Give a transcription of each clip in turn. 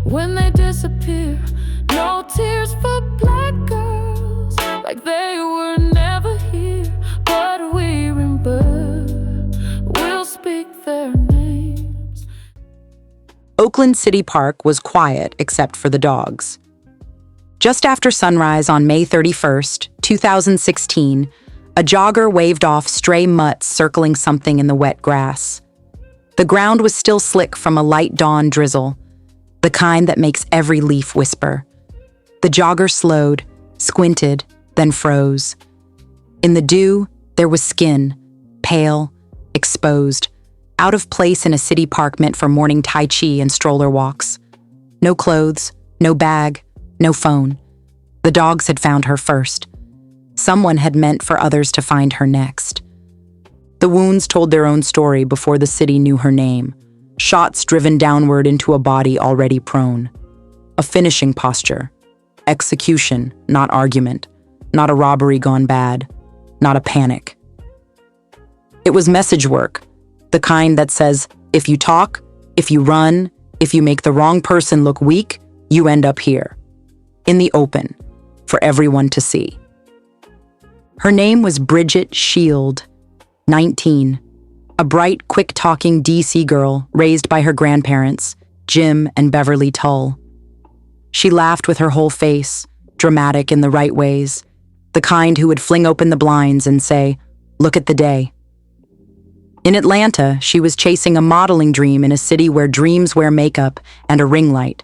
when they disappear. No tears for black girls, like they were never here. But we remember, we'll speak their names. Oakland City Park was quiet except for the dogs. Just after sunrise on May 31st, 2016, a jogger waved off stray mutts circling something in the wet grass. The ground was still slick from a light dawn drizzle, the kind that makes every leaf whisper. The jogger slowed, squinted, then froze. In the dew, there was skin, pale, exposed, out of place in a city park meant for morning tai chi and stroller walks. No clothes, no bag, no phone. The dogs had found her first. Someone had meant for others to find her next. The wounds told their own story before the city knew her name. Shots driven downward into a body already prone. A finishing posture. Execution, not argument. Not a robbery gone bad. Not a panic. It was message work, the kind that says, if you talk, if you run, if you make the wrong person look weak, you end up here. In the open, for everyone to see. Her name was Bridget Sheil, 19, a bright, quick-talking DC girl raised by her grandparents, Jim and Beverly Tull. She laughed with her whole face, dramatic in the right ways, the kind who would fling open the blinds and say, "Look at the day." In Atlanta, she was chasing a modeling dream in a city where dreams wear makeup and a ring light.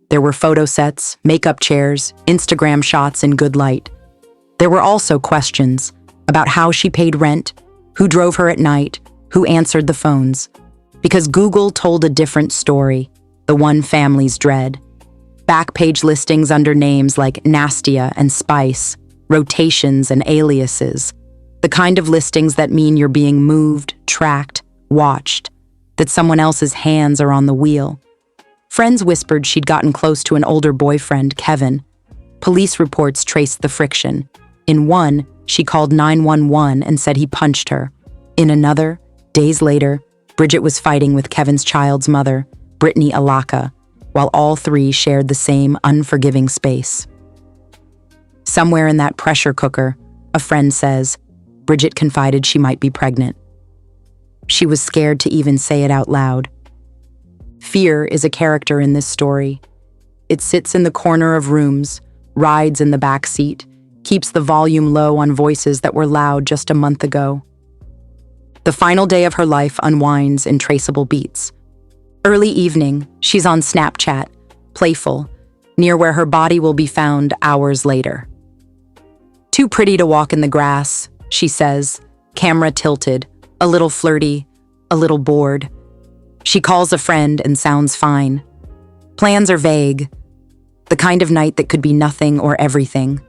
There were photo sets, makeup chairs, Instagram shots in good light. There were also questions about how she paid rent, who drove her at night, who answered the phones. Because Google told a different story, the one families dread. Backpage listings under names like Nastia and Spice, rotations and aliases. The kind of listings that mean you're being moved, tracked, watched, that someone else's hands are on the wheel. Friends whispered she'd gotten close to an older boyfriend, Kevin. Police reports traced the friction. In one, she called 911 and said he punched her. In another, days later, Bridget was fighting with Kevin's child's mother, Brittany Alaka, while all three shared the same unforgiving space. Somewhere in that pressure cooker, a friend says, Bridget confided she might be pregnant. She was scared to even say it out loud. Fear is a character in this story. It sits in the corner of rooms, rides in the back seat, keeps the volume low on voices that were loud just a month ago. The final day of her life unwinds in traceable beats. Early evening, she's on Snapchat, playful, near where her body will be found hours later. Too pretty to walk in the grass, she says, camera tilted, a little flirty, a little bored. She calls a friend and sounds fine. Plans are vague, the kind of night that could be nothing or everything.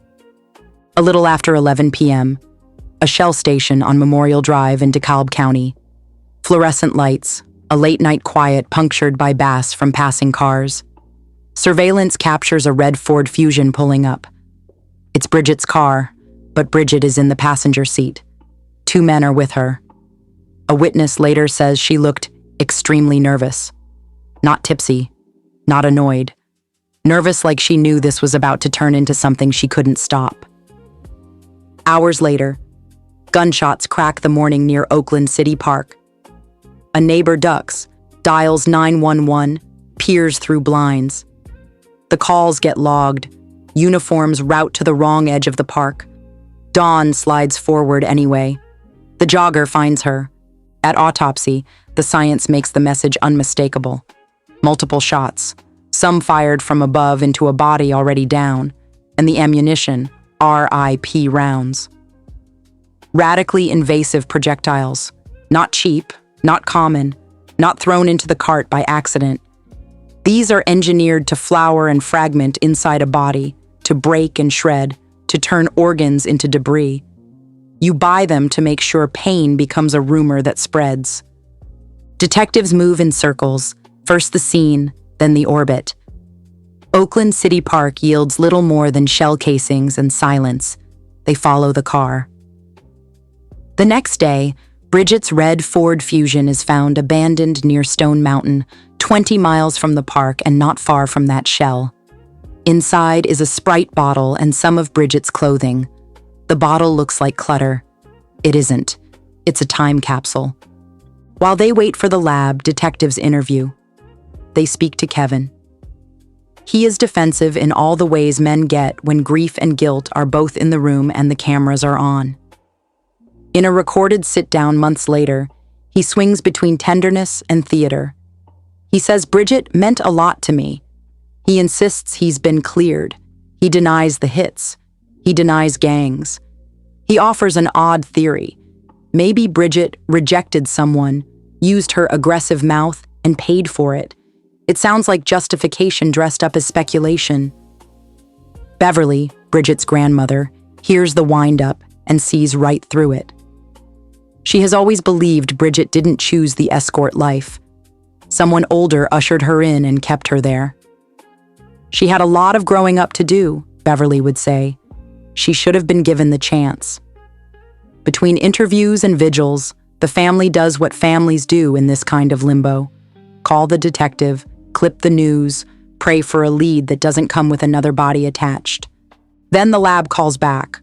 A little after 11 p.m., a Shell station on Memorial Drive in DeKalb County. Fluorescent lights, a late-night quiet punctured by bass from passing cars. Surveillance captures a red Ford Fusion pulling up. It's Bridget's car, but Bridget is in the passenger seat. Two men are with her. A witness later says she looked extremely nervous. Not tipsy, not annoyed. Nervous like she knew this was about to turn into something she couldn't stop. Hours later, gunshots crack the morning near Oakland City Park. A neighbor ducks, dials 911, peers through blinds. The calls get logged. Uniforms route to the wrong edge of the park. Dawn slides forward anyway. The jogger finds her. At autopsy, the science makes the message unmistakable. Multiple shots, some fired from above into a body already down, and the ammunition, RIP rounds. Radically invasive projectiles, not cheap, not common, not thrown into the cart by accident. These are engineered to flower and fragment inside a body, to break and shred, to turn organs into debris. You buy them to make sure pain becomes a rumor that spreads. Detectives move in circles, first the scene, then the orbit. Oakland City Park yields little more than shell casings and silence. They follow the car. The next day, Bridget's red Ford Fusion is found abandoned near Stone Mountain, 20 miles from the park and not far from that shell. Inside is a Sprite bottle and some of Bridget's clothing. The bottle looks like clutter. It isn't. It's a time capsule. While they wait for the lab, detectives interview. They speak to Kevin. He is defensive in all the ways men get when grief and guilt are both in the room and the cameras are on. In a recorded sit-down months later, he swings between tenderness and theater. He says Bridget meant a lot to me. He insists he's been cleared. He denies the hits. He denies gangs. He offers an odd theory. Maybe Bridget rejected someone, used her aggressive mouth, and paid for it. It sounds like justification dressed up as speculation. Beverly, Bridget's grandmother, hears the wind-up and sees right through it. She has always believed Bridget didn't choose the escort life. Someone older ushered her in and kept her there. She had a lot of growing up to do, Beverly would say. She should have been given the chance. Between interviews and vigils, the family does what families do in this kind of limbo. Call the detective, clip the news, pray for a lead that doesn't come with another body attached. Then the lab calls back.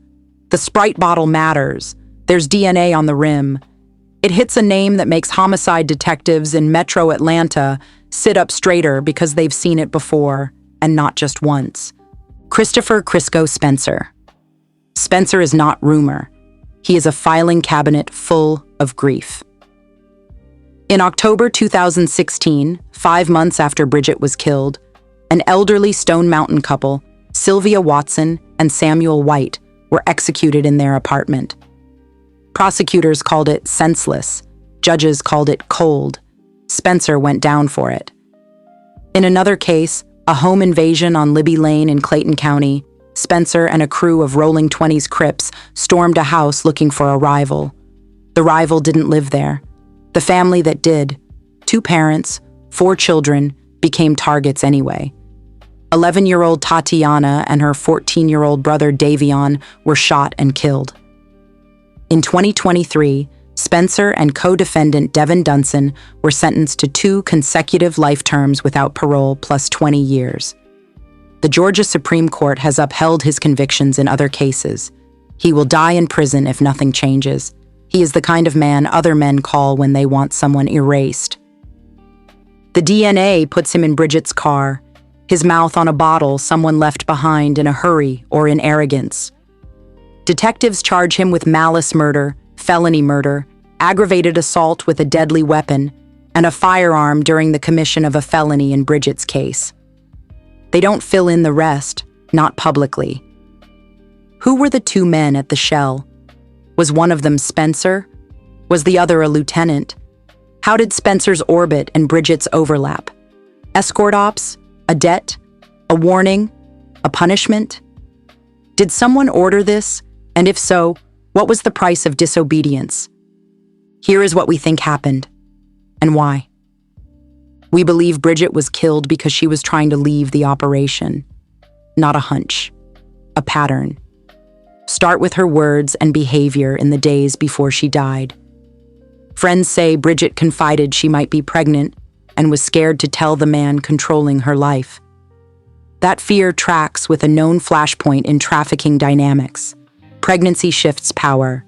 The Sprite bottle matters. There's DNA on the rim. It hits a name that makes homicide detectives in Metro Atlanta sit up straighter because they've seen it before, and not just once. Christopher Crisco Spencer. Spencer is not rumor. He is a filing cabinet full of grief. In October 2016, 5 months after Bridget was killed, an elderly Stone Mountain couple, Sylvia Watson and Samuel White, were executed in their apartment. Prosecutors called it senseless. Judges called it cold. Spencer went down for it. In another case, a home invasion on Libby Lane in Clayton County, Spencer and a crew of Rolling 20s Crips stormed a house looking for a rival. The rival didn't live there. The family that did, 2 parents, 4 children, became targets anyway. 11-year-old Tatiana and her 14-year-old brother Davion were shot and killed. In 2023, Spencer and co-defendant Devin Dunson were sentenced to 2 consecutive life terms without parole plus 20 years. The Georgia Supreme Court has upheld his convictions in other cases. He will die in prison if nothing changes. He is the kind of man other men call when they want someone erased. The DNA puts him in Bridget's car, his mouth on a bottle someone left behind in a hurry or in arrogance. Detectives charge him with malice murder, felony murder, aggravated assault with a deadly weapon, and a firearm during the commission of a felony in Bridget's case. They don't fill in the rest, not publicly. Who were the 2 men at the shell? Was one of them Spencer? Was the other a lieutenant? How did Spencer's orbit and Bridget's overlap? Escort ops? A debt? A warning? A punishment? Did someone order this? And if so, what was the price of disobedience? Here is what we think happened, and why. We believe Bridget was killed because she was trying to leave the operation. Not a hunch, a pattern. Start with her words and behavior in the days before she died. Friends say Bridget confided she might be pregnant and was scared to tell the man controlling her life. That fear tracks with a known flashpoint in trafficking dynamics. Pregnancy shifts power.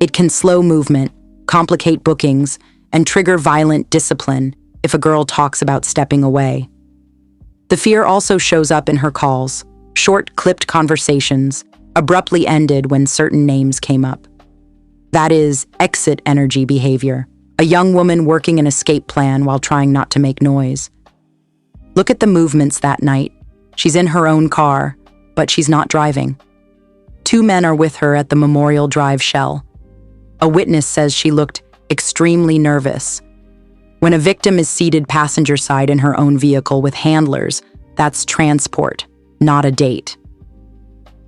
It can slow movement, complicate bookings, and trigger violent discipline if a girl talks about stepping away. The fear also shows up in her calls, short, clipped conversations, abruptly ended when certain names came up. That is exit energy behavior, a young woman working an escape plan while trying not to make noise. Look at the movements that night. She's in her own car, but she's not driving. 2 men are with her at the Memorial Drive shell. A witness says she looked extremely nervous. When a victim is seated passenger side in her own vehicle with handlers, that's transport, not a date.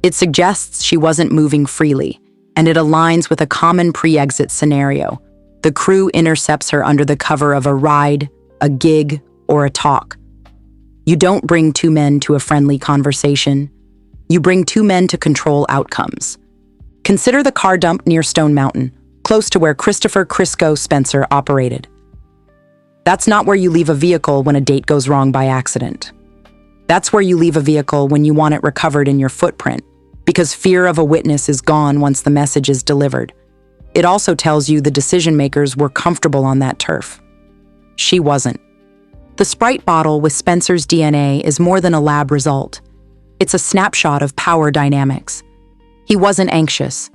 It suggests she wasn't moving freely, and it aligns with a common pre-exit scenario. The crew intercepts her under the cover of a ride, a gig, or a talk. You don't bring 2 men to a friendly conversation. You bring 2 men to control outcomes. Consider the car dump near Stone Mountain. close to where Christopher Crisco Spencer operated. That's not where you leave a vehicle when a date goes wrong by accident. That's where you leave a vehicle when you want it recovered in your footprint, because fear of a witness is gone once the message is delivered. It also tells you the decision makers were comfortable on that turf. She wasn't. The Sprite bottle with Spencer's DNA is more than a lab result. It's a snapshot of power dynamics. He wasn't anxious.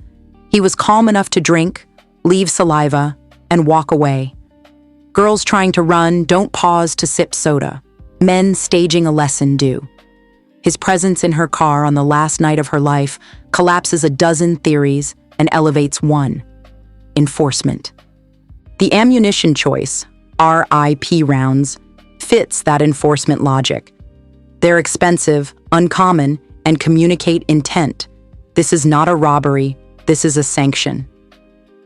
He was calm enough to drink, leave saliva, and walk away. Girls trying to run don't pause to sip soda. Men staging a lesson do. His presence in her car on the last night of her life collapses a dozen theories and elevates one: enforcement. The ammunition choice, RIP rounds, fits that enforcement logic. They're expensive, uncommon, and communicate intent. This is not a robbery, this is a sanction.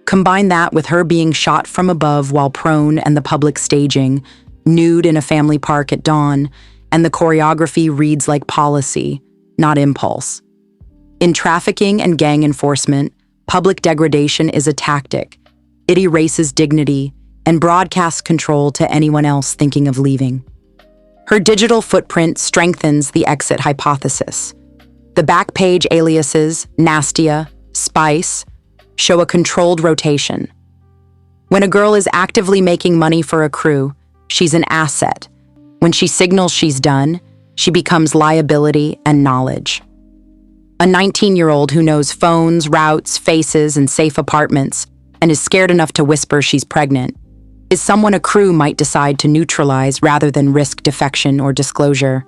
Combine that with her being shot from above while prone and the public staging, nude in a family park at dawn, and the choreography reads like policy, not impulse. In trafficking and gang enforcement, public degradation is a tactic. It erases dignity and broadcasts control to anyone else thinking of leaving. Her digital footprint strengthens the exit hypothesis. The back page aliases, Nastia, Spice, show a controlled rotation. When a girl is actively making money for a crew, she's an asset. When she signals she's done, she becomes liability and knowledge. A 19-year-old who knows phones, routes, faces, and safe apartments, and is scared enough to whisper she's pregnant, is someone a crew might decide to neutralize rather than risk defection or disclosure.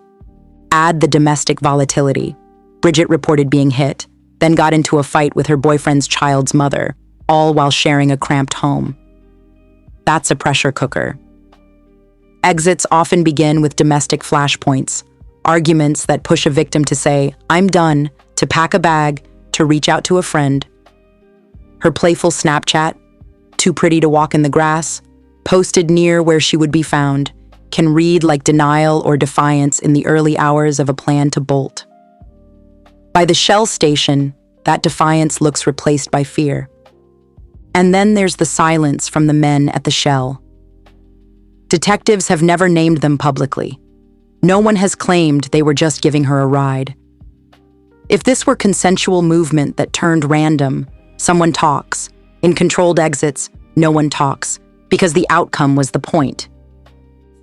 Add the domestic volatility. Bridget reported being hit, then got into a fight with her boyfriend's child's mother, all while sharing a cramped home. That's a pressure cooker. Exits often begin with domestic flashpoints, arguments that push a victim to say, "I'm done," to pack a bag, to reach out to a friend. Her playful Snapchat, too pretty to walk in the grass, posted near where she would be found, can read like denial or defiance in the early hours of a plan to bolt. By the Shell station, that defiance looks replaced by fear. And then there's the silence from the men at the Shell. Detectives have never named them publicly. No one has claimed they were just giving her a ride. If this were consensual movement that turned random, someone talks. In controlled exits, no one talks, because the outcome was the point.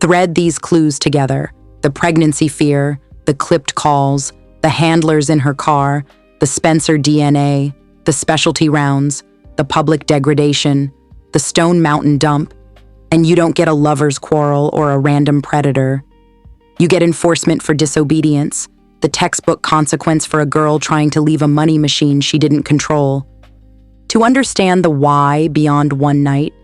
Thread these clues together: the pregnancy fear, the clipped calls, the handlers in her car, the Spencer DNA, the specialty rounds, the public degradation, the Stone Mountain dump, and you don't get a lover's quarrel or a random predator. You get enforcement for disobedience, the textbook consequence for a girl trying to leave a money machine she didn't control. To understand the why beyond one night,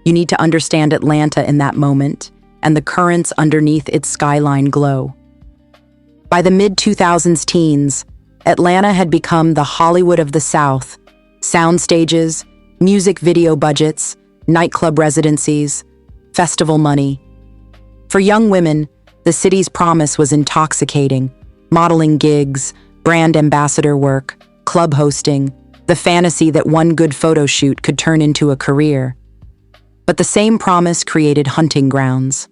you need to understand Atlanta in that moment and the currents underneath its skyline glow. By the mid-2000s teens, Atlanta had become the Hollywood of the South: sound stages, music video budgets, nightclub residencies, festival money. For young women, the city's promise was intoxicating: modeling gigs, brand ambassador work, club hosting, the fantasy that one good photo shoot could turn into a career. But the same promise created hunting grounds.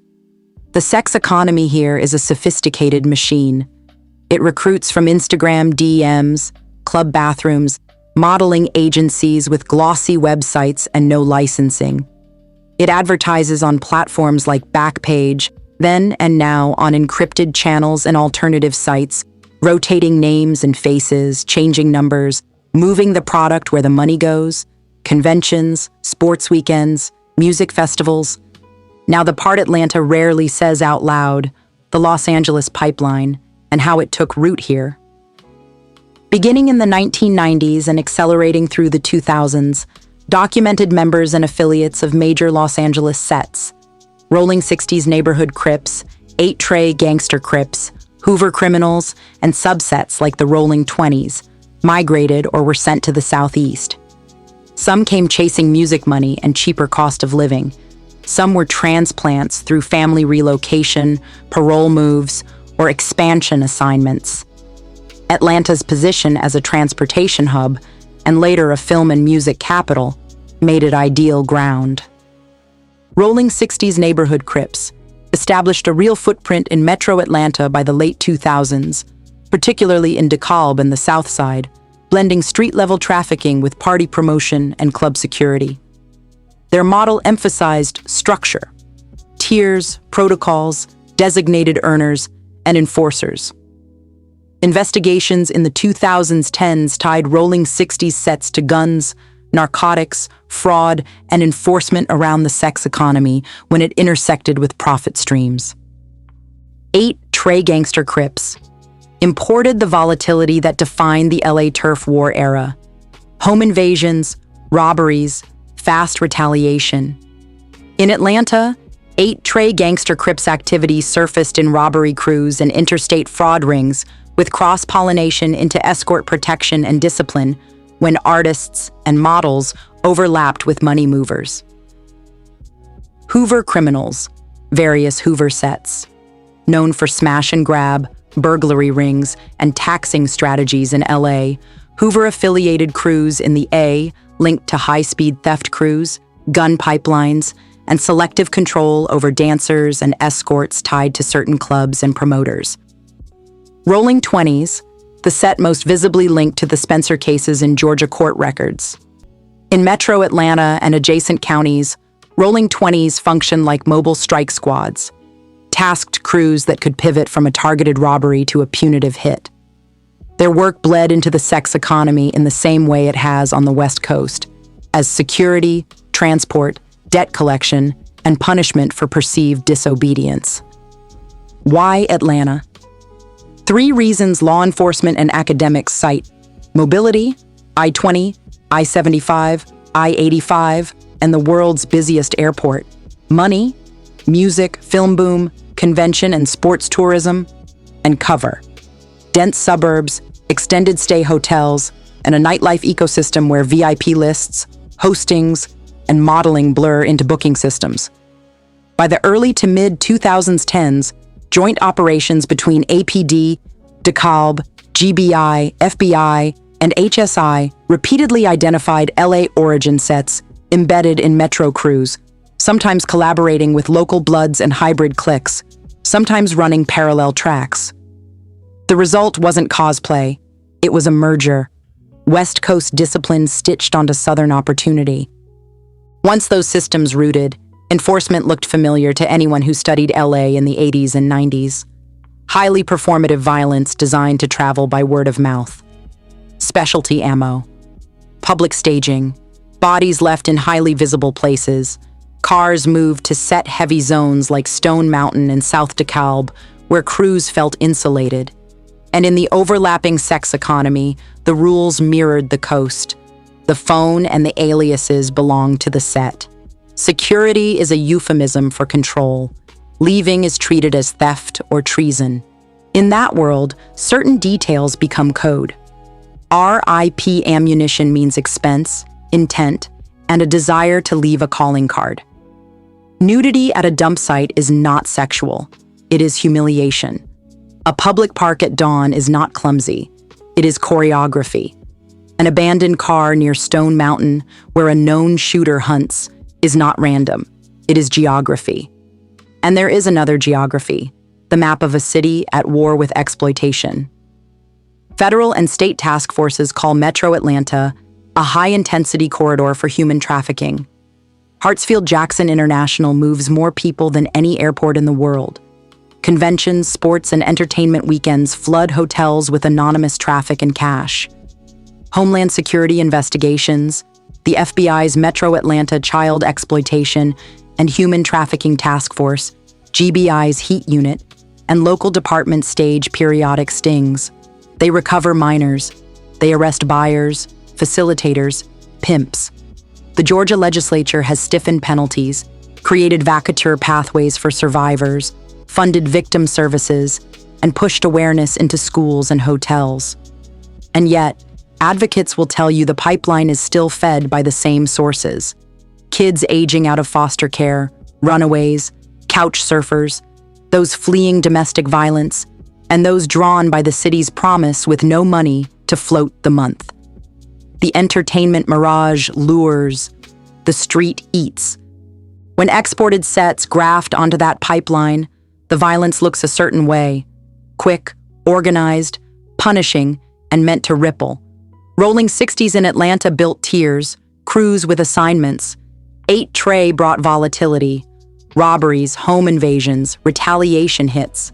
The sex economy here is a sophisticated machine. It recruits from Instagram DMs, club bathrooms, modeling agencies with glossy websites and no licensing. It advertises on platforms like Backpage, then and now on encrypted channels and alternative sites, rotating names and faces, changing numbers, moving the product where the money goes: conventions, sports weekends, music festivals. Now, the part Atlanta rarely says out loud: the Los Angeles pipeline, and how it took root here. Beginning in the 1990s and accelerating through the 2000s, documented members and affiliates of major Los Angeles sets: Rolling 60s neighborhood Crips, 8-tray gangster Crips, Hoover criminals, and subsets like the Rolling 20s, migrated or were sent to the Southeast. Some came chasing music money and cheaper cost of living. Some were transplants through family relocation, parole moves, or expansion assignments. Atlanta's position as a transportation hub, and later a film and music capital, made it ideal ground. Rolling 60s neighborhood Crips established a real footprint in metro Atlanta by the late 2000s, particularly in DeKalb and the South Side, blending street-level trafficking with party promotion and club security. Their model emphasized structure: tiers, protocols, designated earners, and enforcers. Investigations in the 2010s tied Rolling 60s sets to guns, narcotics, fraud, and enforcement around the sex economy when it intersected with profit streams. 8 Trey Gangster Crips imported the volatility that defined the LA turf war era: home invasions, robberies, fast retaliation. In Atlanta, 8 Trey Gangster Crips activity surfaced in robbery crews and interstate fraud rings, with cross-pollination into escort protection and discipline when artists and models overlapped with money movers. Hoover Criminals, various Hoover sets, known for smash and grab, burglary rings, and taxing strategies in LA, Hoover-affiliated crews in the A linked to high-speed theft crews, gun pipelines, and selective control over dancers and escorts tied to certain clubs and promoters. Rolling 20s, the set most visibly linked to the Spencer cases in Georgia court records. In metro Atlanta and adjacent counties, Rolling 20s functioned like mobile strike squads, tasked crews that could pivot from a targeted robbery to a punitive hit. Their work bled into the sex economy in the same way it has on the West Coast, as security, transport, debt collection, and punishment for perceived disobedience. Why Atlanta? 3 reasons law enforcement and academics cite: mobility, I-20, I-75, I-85, and the world's busiest airport; money, music, film boom, convention and sports tourism; and cover, dense suburbs, extended stay hotels, and a nightlife ecosystem where VIP lists, hostings, and modeling blur into booking systems. By the early to mid-2010s, joint operations between APD, DeKalb, GBI, FBI, and HSI repeatedly identified LA origin sets embedded in metro crews, sometimes collaborating with local bloods and hybrid cliques, sometimes running parallel tracks. The result wasn't cosplay, it was a merger. West Coast discipline stitched onto Southern opportunity. Once those systems rooted, enforcement looked familiar to anyone who studied LA in the 80s and 90s. Highly performative violence designed to travel by word of mouth. Specialty ammo. Public staging. Bodies left in highly visible places. Cars moved to set-heavy zones like Stone Mountain and South DeKalb, where crews felt insulated. And in the overlapping sex economy, the rules mirrored the coast. The phone and the aliases belonged to the set. Security is a euphemism for control. Leaving is treated as theft or treason. In that world, certain details become code. RIP ammunition means expense, intent, and a desire to leave a calling card. Nudity at a dump site is not sexual. It is humiliation. A public park at dawn is not clumsy. It is choreography. An abandoned car near Stone Mountain, where a known shooter hunts, is not random. It is geography. And there is another geography, the map of a city at war with exploitation. Federal and state task forces call Metro Atlanta a high-intensity corridor for human trafficking. Hartsfield-Jackson International moves more people than any airport in the world. Conventions, sports, and entertainment weekends flood hotels with anonymous traffic and cash. Homeland Security investigations, the FBI's Metro Atlanta Child Exploitation and Human Trafficking Task Force, GBI's Heat Unit, and local departments stage periodic stings. They recover minors. They arrest buyers, facilitators, pimps. The Georgia legislature has stiffened penalties, created vacatur pathways for survivors, funded victim services, and pushed awareness into schools and hotels. And yet, advocates will tell you the pipeline is still fed by the same sources: kids aging out of foster care, runaways, couch surfers, those fleeing domestic violence, and those drawn by the city's promise with no money to float the month. The entertainment mirage lures, the street eats. When exported sets graft onto that pipeline, the violence looks a certain way: quick, organized, punishing, and meant to ripple. Rolling 60s in Atlanta built tiers, crews with assignments. 8 Trey brought volatility, robberies, home invasions, retaliation hits.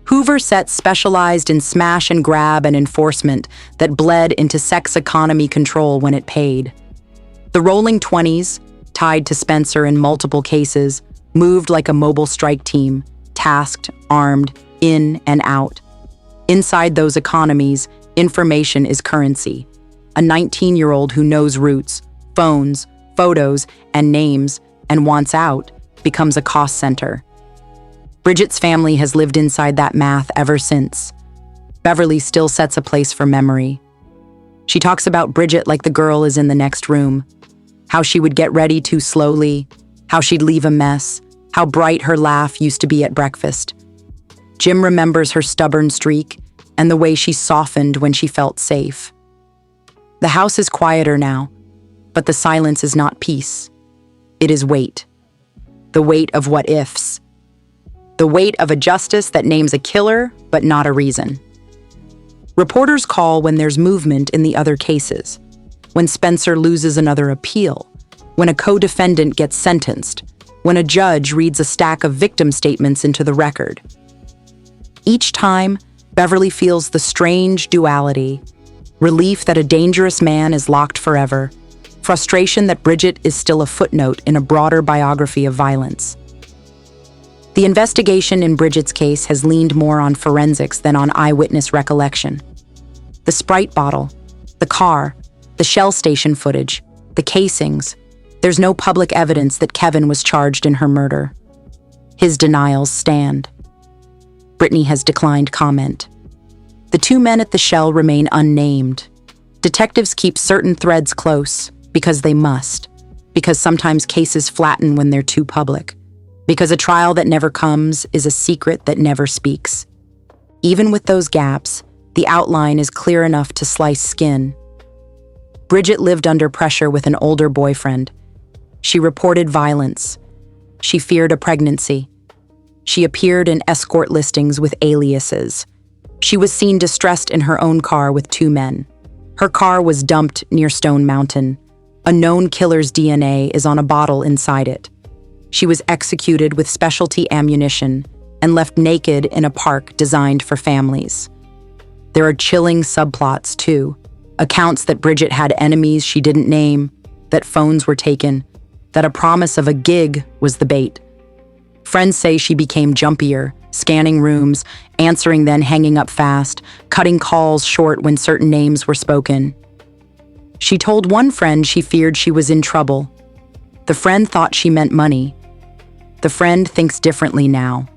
Hoover sets specialized in smash and grab and enforcement that bled into sex economy control when it paid. The rolling 20s, tied to Spencer in multiple cases, moved like a mobile strike team, tasked, armed, in and out. Inside those economies, information is currency. A 19-year-old who knows routes, phones, photos, and names, and wants out, becomes a cost center. Bridget's family has lived inside that math ever since. Beverly still sets a place for memory. She talks about Bridget like the girl is in the next room, how she would get ready too slowly, how she'd leave a mess, how bright her laugh used to be at breakfast. Jim remembers her stubborn streak and the way she softened when she felt safe. The house is quieter now, but the silence is not peace. It is weight. The weight of what ifs. The weight of a justice that names a killer, but not a reason. Reporters call when there's movement in the other cases, when Spencer loses another appeal, when a co-defendant gets sentenced, when a judge reads a stack of victim statements into the record. Each time, Beverly feels the strange duality: relief that a dangerous man is locked forever, frustration that Bridget is still a footnote in a broader biography of violence. The investigation in Bridget's case has leaned more on forensics than on eyewitness recollection. The Sprite bottle, the car, the Shell station footage, the casings. There's no public evidence that Kevin was charged in her murder. His denials stand. Brittany has declined comment. The 2 men at the Shell remain unnamed. Detectives keep certain threads close because they must, because sometimes cases flatten when they're too public, because a trial that never comes is a secret that never speaks. Even with those gaps, the outline is clear enough to slice skin. Bridget lived under pressure with an older boyfriend. She reported violence. She feared a pregnancy. She appeared in escort listings with aliases. She was seen distressed in her own car with 2 men. Her car was dumped near Stone Mountain. A known killer's DNA is on a bottle inside it. She was executed with specialty ammunition and left naked in a park designed for families. There are chilling subplots, too. Accounts that Bridget had enemies she didn't name, that phones were taken, that a promise of a gig was the bait. Friends say she became jumpier, scanning rooms, answering then hanging up fast, cutting calls short when certain names were spoken. She told one friend she feared she was in trouble. The friend thought she meant money. The friend thinks differently now.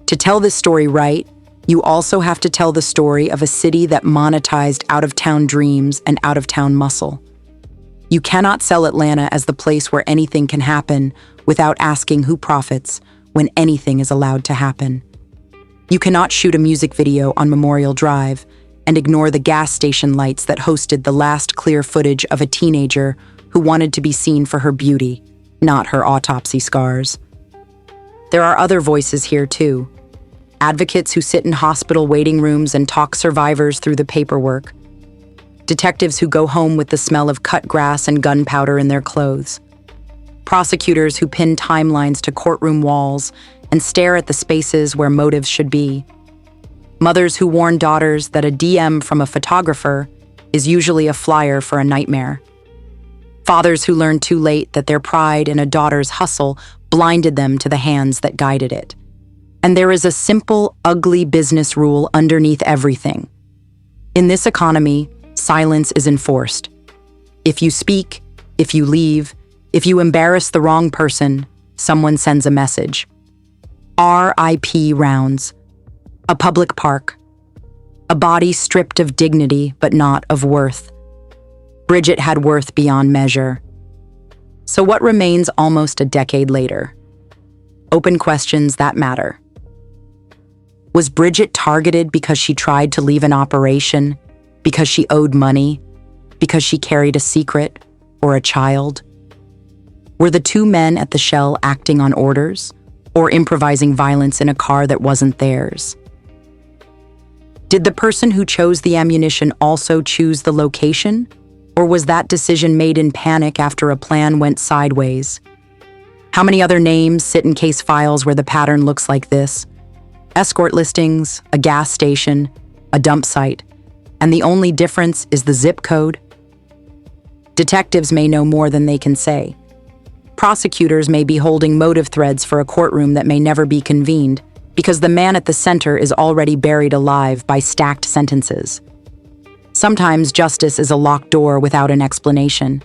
To tell this story right, you also have to tell the story of a city that monetized out-of-town dreams and out-of-town muscle. You cannot sell Atlanta as the place where anything can happen without asking who profits when anything is allowed to happen. You cannot shoot a music video on Memorial Drive and ignore the gas station lights that hosted the last clear footage of a teenager who wanted to be seen for her beauty, not her autopsy scars. There are other voices here too. Advocates who sit in hospital waiting rooms and talk survivors through the paperwork. Detectives who go home with the smell of cut grass and gunpowder in their clothes. Prosecutors who pin timelines to courtroom walls and stare at the spaces where motives should be. Mothers who warn daughters that a DM from a photographer is usually a flyer for a nightmare. Fathers who learn too late that their pride in a daughter's hustle blinded them to the hands that guided it. And there is a simple, ugly business rule underneath everything. In this economy, silence is enforced. If you speak, if you leave, if you embarrass the wrong person, someone sends a message. R.I.P. rounds. A public park. A body stripped of dignity, but not of worth. Bridget had worth beyond measure. So what remains almost a decade later? Open questions that matter. Was Bridget targeted because she tried to leave an operation, because she owed money, because she carried a secret, or a child? Were the two men at the Sheil acting on orders, or improvising violence in a car that wasn't theirs? Did the person who chose the ammunition also choose the location, or was that decision made in panic after a plan went sideways? How many other names sit in case files where the pattern looks like this? Escort listings, a gas station, a dump site, and the only difference is the zip code? Detectives may know more than they can say. Prosecutors may be holding motive threads for a courtroom that may never be convened because the man at the center is already buried alive by stacked sentences. Sometimes justice is a locked door without an explanation.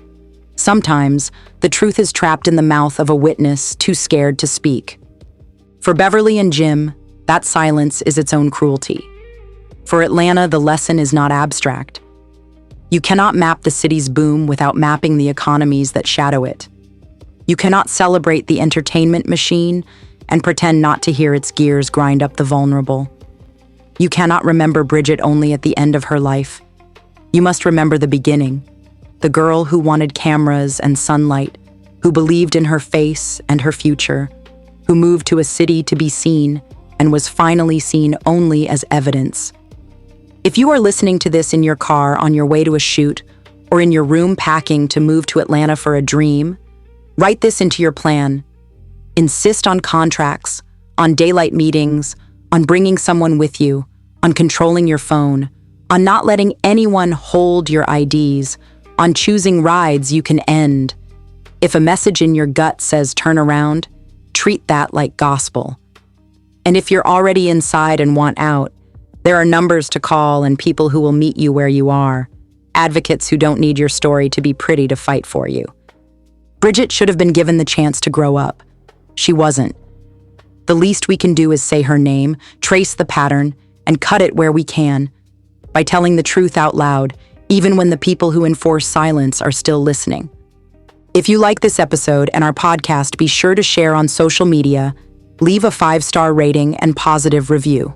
Sometimes the truth is trapped in the mouth of a witness too scared to speak. For Beverly and Jim, that silence is its own cruelty. For Atlanta, the lesson is not abstract. You cannot map the city's boom without mapping the economies that shadow it. You cannot celebrate the entertainment machine and pretend not to hear its gears grind up the vulnerable. You cannot remember Bridget only at the end of her life. You must remember the beginning, the girl who wanted cameras and sunlight, who believed in her face and her future, who moved to a city to be seen and was finally seen only as evidence. If you are listening to this in your car on your way to a shoot or in your room packing to move to Atlanta for a dream, write this into your plan. Insist on contracts, on daylight meetings, on bringing someone with you, on controlling your phone, on not letting anyone hold your IDs, on choosing rides you can end. If a message in your gut says turn around, treat that like gospel. And if you're already inside and want out, there are numbers to call and people who will meet you where you are, advocates who don't need your story to be pretty to fight for you. Bridget should have been given the chance to grow up. She wasn't. The least we can do is say her name, trace the pattern, and cut it where we can, by telling the truth out loud, even when the people who enforce silence are still listening. If you like this episode and our podcast, be sure to share on social media, leave a 5-star rating and positive review.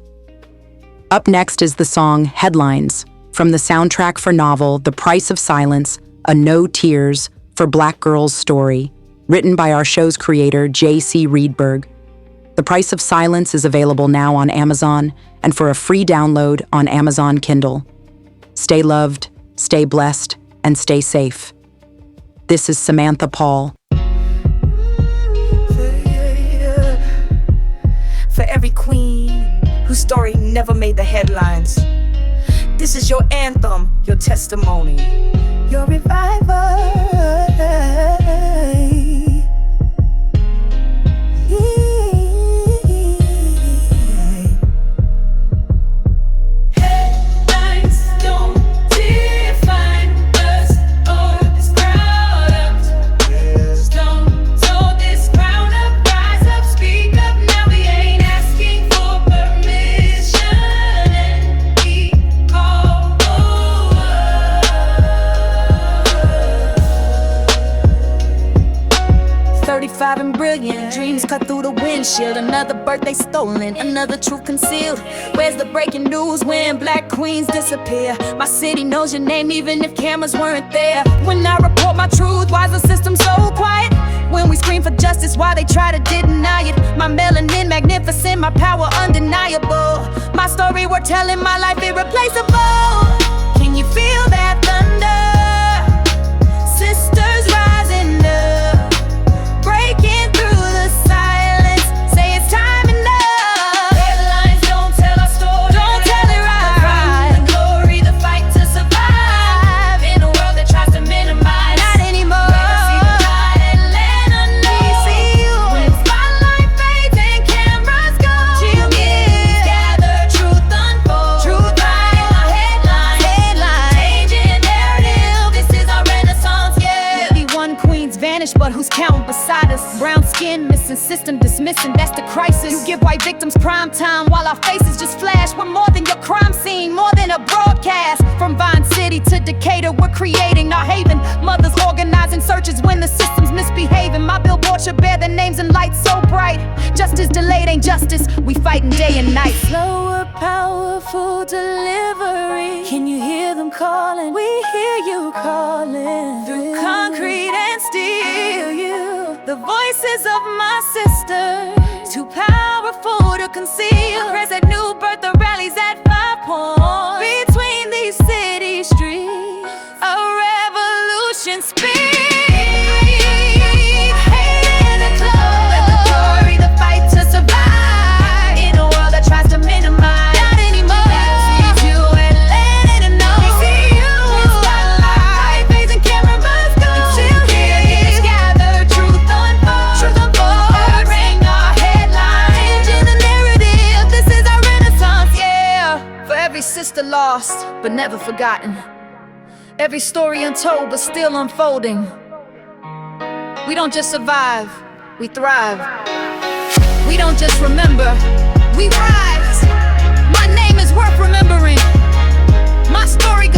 Up next is the song Headlines from the soundtrack for novel The Price of Silence, A No Tears for Black Girl's Story, written by our show's creator, J.C. Reedberg. The Price of Silence is available now on Amazon and for a free download on Amazon Kindle. Stay loved, stay blessed, and stay safe. This is Samantha Paul. For every queen whose story never made the headlines, this is your anthem, your testimony, your revival. And brilliant dreams cut through the windshield. Another birthday stolen, another truth concealed. Where's the breaking news when black queens disappear? My city knows your name even if cameras weren't there. When I report my truth, why's the system so quiet? When we scream for justice, why they try to deny it? My melanin magnificent, my power undeniable. My story worth telling, my life irreplaceable. Can you feel that thunder? Sisters rising up, breaking through the silence, say it's time enough. Headlines don't tell our story, don't tell it right. The glory, the fight to survive in a world that tries to minimize. Not anymore. Never see the light and let her know. We see you when spotlight fades and cameras go. She'll gather, truth unfold. Truth right in our headlines. Changing narrative. This is our renaissance, yeah. Maybe one queen's vanished, but who's counting beside us? Brown skin missing, system dismissing, that's the crisis. You give white victims prime time while our faces just flash. We're more than your crime scene, more than a broadcast. From Vine City to Decatur, we're creating our haven. Mothers organizing searches when the system's misbehaving. My billboard should bear their names in lights so bright. Justice delayed ain't justice, we fighting day and night. Slower, powerful delivery. Can you hear them calling? We hear you calling. Through concrete voices of my sisters, too powerful to conceal. Prayers at new birth, the rallies at 5 points. Between these city streets, a revolution speaks. Hate in the club, let the glory, the fight to survive. In a world that tries to minimize, not anymore. Sees you and let it know. They see you in spotlight, facing camera buzz go. Until kids gather, truth unfolds. Truth unfolds, ring our headlines. Changing the narrative, this is our renaissance, yeah. For every sister lost, but never forgotten. Every story untold, but still unfolding. We don't just survive, we thrive. We don't just remember, we rise. My name is worth remembering. My story